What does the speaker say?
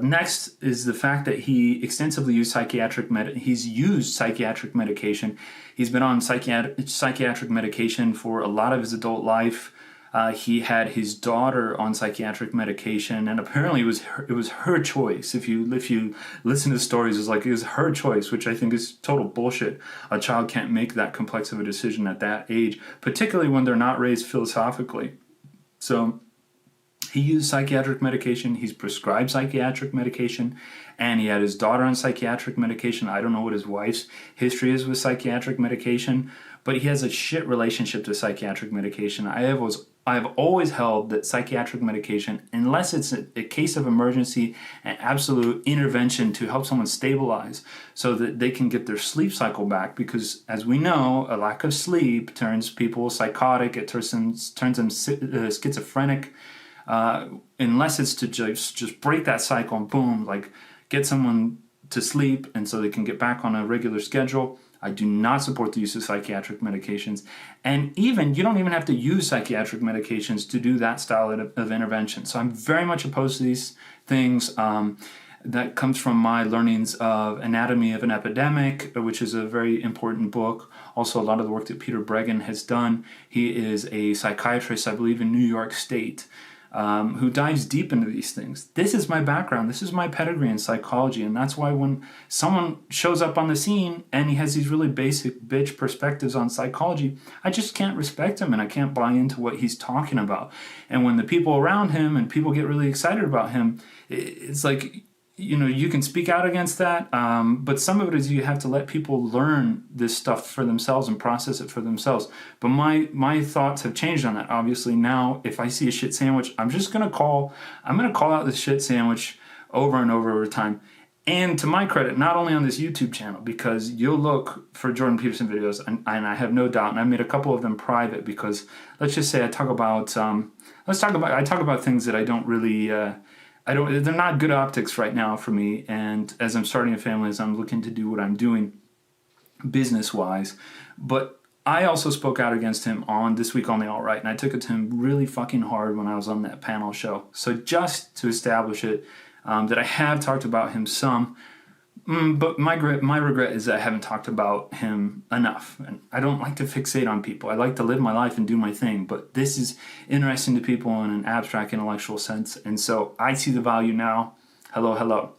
Next is the fact that he extensively used he's used psychiatric medication. He's been on psychiatric medication for a lot of his adult life. He had his daughter on psychiatric medication, and apparently it was her choice. If you listen to stories, it's like it was her choice, which I think is total bullshit. A child can't make that complex of a decision at that age, particularly when they're not raised philosophically. So he used psychiatric medication, he's prescribed psychiatric medication, and he had his daughter on psychiatric medication. I don't know what his wife's history is with psychiatric medication, but he has a shit relationship to psychiatric medication. I have always held that psychiatric medication, unless it's a case of emergency and absolute intervention to help someone stabilize so that they can get their sleep cycle back, because as we know, a lack of sleep turns people psychotic, it turns them schizophrenic, unless it's to just break that cycle and boom, like get someone to sleep and so they can get back on a regular schedule. I do not support the use of psychiatric medications. And you don't even have to use psychiatric medications to do that style of intervention. So I'm very much opposed to these things. That comes from my learnings of Anatomy of an Epidemic, which is a very important book. Also, a lot of the work that Peter Breggin has done. He is a psychiatrist, I believe, in New York State, who dives deep into these things. This is my background. This is my pedigree in psychology. And that's why when someone shows up on the scene and he has these really basic bitch perspectives on psychology, I just can't respect him and I can't buy into what he's talking about. And when the people around him and people get really excited about him, it's like, you can speak out against that, but some of it is you have to let people learn this stuff for themselves and process it for themselves. But my thoughts have changed on that. Obviously now, if I see a shit sandwich, I'm gonna call out this shit sandwich over and over time. And to my credit, not only on this YouTube channel, because you'll look for Jordan Peterson videos, and I have no doubt, and I made a couple of them private because let's just say I talk about things that I don't really. They're not good optics right now for me, and as I'm starting a family, as I'm looking to do what I'm doing business-wise, but I also spoke out against him on This Week on the Alt-Right, and I took it to him really fucking hard when I was on that panel show. So just to establish it, that I have talked about him some, but my regret is that I haven't talked about him enough. And I don't like to fixate on people. I like to live my life and do my thing. But this is interesting to people in an abstract intellectual sense. And so I see the value now. Hello, hello.